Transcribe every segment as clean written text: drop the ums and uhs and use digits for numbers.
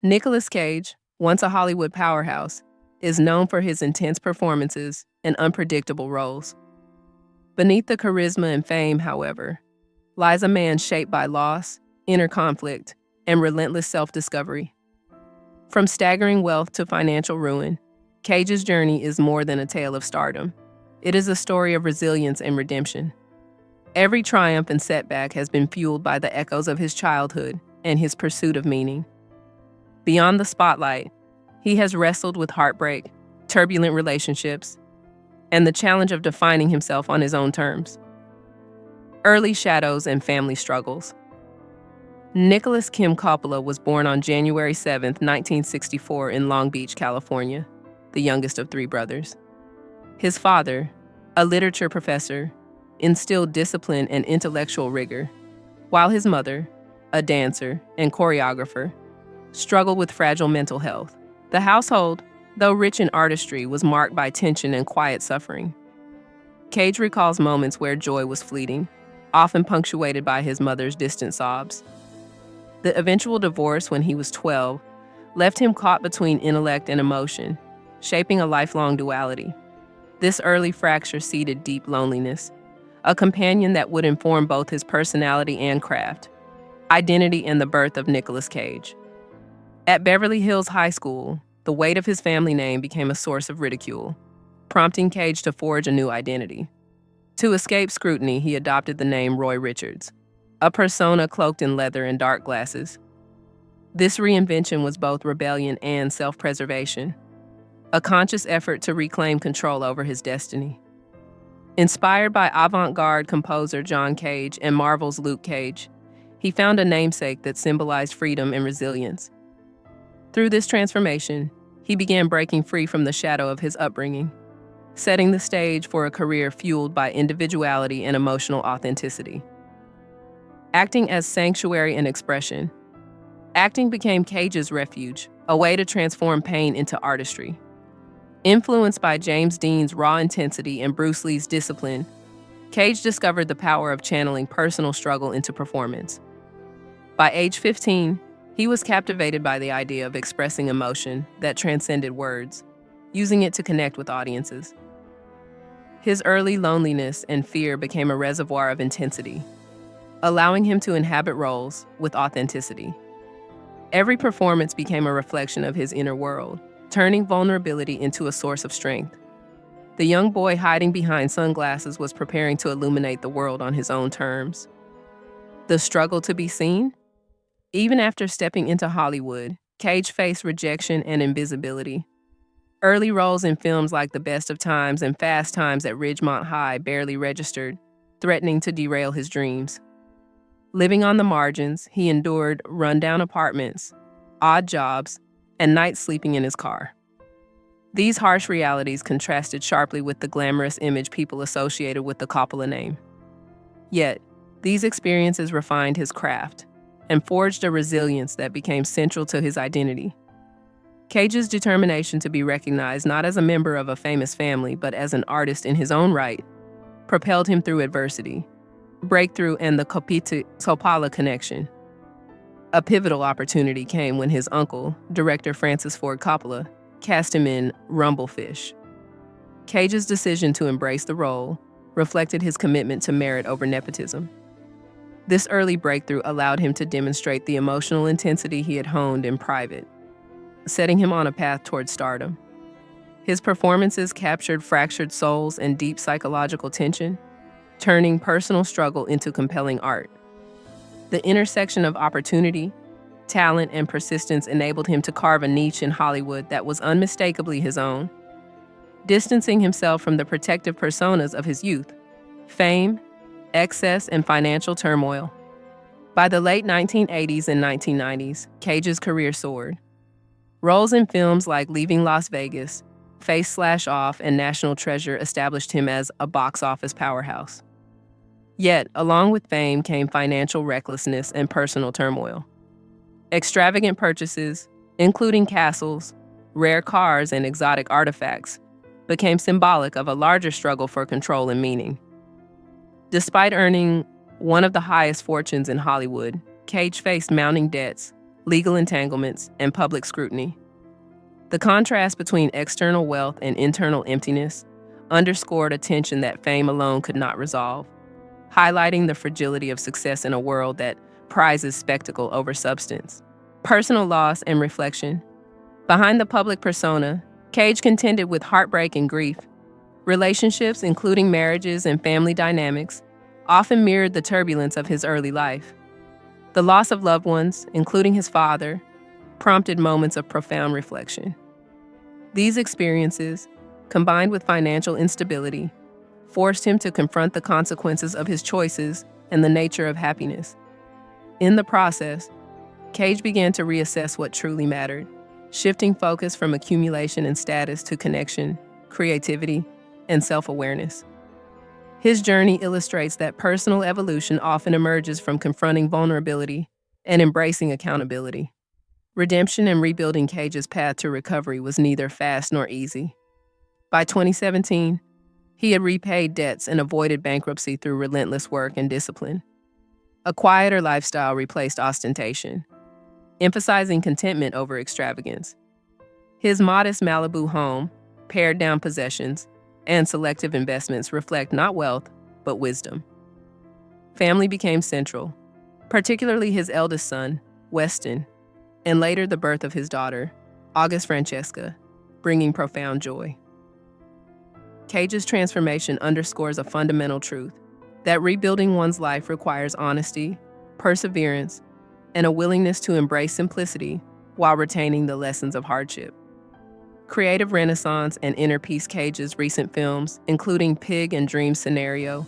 Nicolas Cage, once a Hollywood powerhouse, is known for his intense performances and unpredictable roles. Beneath the charisma and fame, however, lies a man shaped by loss, inner conflict, and relentless self-discovery. From staggering wealth to financial ruin, Cage's journey is more than a tale of stardom. It is a story of resilience and redemption. Every triumph and setback has been fueled by the echoes of his childhood and his pursuit of meaning. Beyond the spotlight, he has wrestled with heartbreak, turbulent relationships, and the challenge of defining himself on his own terms. Early shadows and family struggles. Nicholas Kim Coppola was born on January 7, 1964 in Long Beach, California, the youngest of three brothers. His father, a literature professor, instilled discipline and intellectual rigor, while his mother, a dancer and choreographer, struggled with fragile mental health. The household, though rich in artistry, was marked by tension and quiet suffering. Cage recalls moments where joy was fleeting, often punctuated by his mother's distant sobs. The eventual divorce when he was 12 left him caught between intellect and emotion, shaping a lifelong duality. This early fracture seeded deep loneliness, a companion that would inform both his personality and craft, identity and the birth of Nicolas Cage. At Beverly Hills High School, the weight of his family name became a source of ridicule, prompting Cage to forge a new identity. To escape scrutiny, he adopted the name Roy Richards, a persona cloaked in leather and dark glasses. This reinvention was both rebellion and self-preservation, a conscious effort to reclaim control over his destiny. Inspired by avant-garde composer John Cage and Marvel's Luke Cage, he found a namesake that symbolized freedom and resilience. Through this transformation, he began breaking free from the shadow of his upbringing, setting the stage for a career fueled by individuality and emotional authenticity. Acting as sanctuary and expression. Acting became Cage's refuge, a way to transform pain into artistry. Influenced by James Dean's raw intensity and Bruce Lee's discipline, Cage discovered the power of channeling personal struggle into performance. By age 15, he was captivated by the idea of expressing emotion that transcended words, using it to connect with audiences. His early loneliness and fear became a reservoir of intensity, allowing him to inhabit roles with authenticity. Every performance became a reflection of his inner world, turning vulnerability into a source of strength. The young boy hiding behind sunglasses was preparing to illuminate the world on his own terms. The struggle to be seen? Even after stepping into Hollywood, Cage faced rejection and invisibility. Early roles in films like The Best of Times and Fast Times at Ridgemont High barely registered, threatening to derail his dreams. Living on the margins, he endured rundown apartments, odd jobs, and nights sleeping in his car. These harsh realities contrasted sharply with the glamorous image people associated with the Coppola name. Yet, these experiences refined his craft and forged a resilience that became central to his identity. Cage's determination to be recognized not as a member of a famous family, but as an artist in his own right, propelled him through adversity, breakthrough, and the Coppola connection. A pivotal opportunity came when his uncle, director Francis Ford Coppola, cast him in Rumblefish. Cage's decision to embrace the role reflected his commitment to merit over nepotism. This early breakthrough allowed him to demonstrate the emotional intensity he had honed in private, setting him on a path toward stardom. His performances captured fractured souls and deep psychological tension, turning personal struggle into compelling art. The intersection of opportunity, talent, and persistence enabled him to carve a niche in Hollywood that was unmistakably his own, distancing himself from the protective personas of his youth: fame, excess, and financial turmoil. By the late 1980s and 1990s, Cage's career soared. Roles in films like Leaving Las Vegas, Face/Off, and National Treasure established him as a box office powerhouse. Yet, along with fame came financial recklessness and personal turmoil. Extravagant purchases, including castles, rare cars, and exotic artifacts, became symbolic of a larger struggle for control and meaning. Despite earning one of the highest fortunes in Hollywood, Cage faced mounting debts, legal entanglements, and public scrutiny. The contrast between external wealth and internal emptiness underscored a tension that fame alone could not resolve, highlighting the fragility of success in a world that prizes spectacle over substance. Personal loss and reflection. Behind the public persona, Cage contended with heartbreak and grief. Relationships, including marriages and family dynamics, often mirrored the turbulence of his early life. The loss of loved ones, including his father, prompted moments of profound reflection. These experiences, combined with financial instability, forced him to confront the consequences of his choices and the nature of happiness. In the process, Cage began to reassess what truly mattered, shifting focus from accumulation and status to connection, creativity, and self-awareness. His journey illustrates that personal evolution often emerges from confronting vulnerability and embracing accountability. Redemption and rebuilding Cage's path to recovery was neither fast nor easy. By 2017, he had repaid debts and avoided bankruptcy through relentless work and discipline. A quieter lifestyle replaced ostentation, emphasizing contentment over extravagance. His modest Malibu home, pared-down possessions, and selective investments reflect not wealth, but wisdom. Family became central, particularly his eldest son, Weston, and later the birth of his daughter, August Francesca, bringing profound joy. Cage's transformation underscores a fundamental truth, that rebuilding one's life requires honesty, perseverance, and a willingness to embrace simplicity while retaining the lessons of hardship. Creative renaissance and inner peace. Cage's recent films, including Pig and Dream Scenario,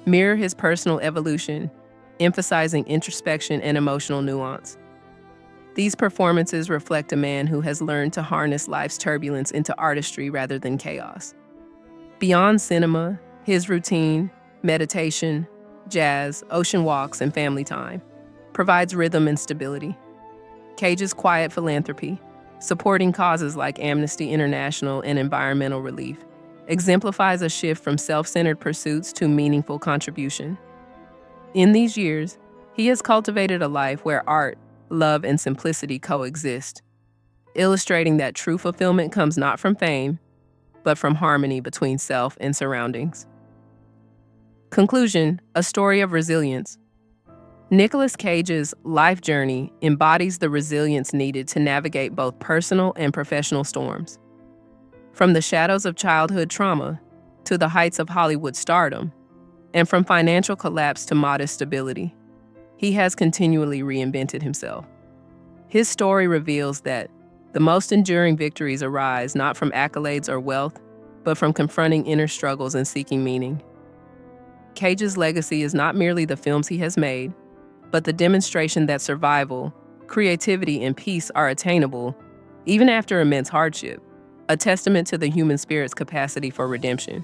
mirror his personal evolution, emphasizing introspection and emotional nuance. These performances reflect a man who has learned to harness life's turbulence into artistry rather than chaos. Beyond cinema, his routine, meditation, jazz, ocean walks, and family time provides rhythm and stability. Cage's quiet philanthropy, supporting causes like Amnesty International and environmental relief, exemplifies a shift from self-centered pursuits to meaningful contribution. In these years, he has cultivated a life where art, love, and simplicity coexist, illustrating that true fulfillment comes not from fame, but from harmony between self and surroundings. Conclusion: a story of resilience. Nicolas Cage's life journey embodies the resilience needed to navigate both personal and professional storms. From the shadows of childhood trauma to the heights of Hollywood stardom, and from financial collapse to modest stability, he has continually reinvented himself. His story reveals that the most enduring victories arise not from accolades or wealth, but from confronting inner struggles and seeking meaning. Cage's legacy is not merely the films he has made, but the demonstration that survival, creativity, and peace are attainable even after immense hardship, a testament to the human spirit's capacity for redemption.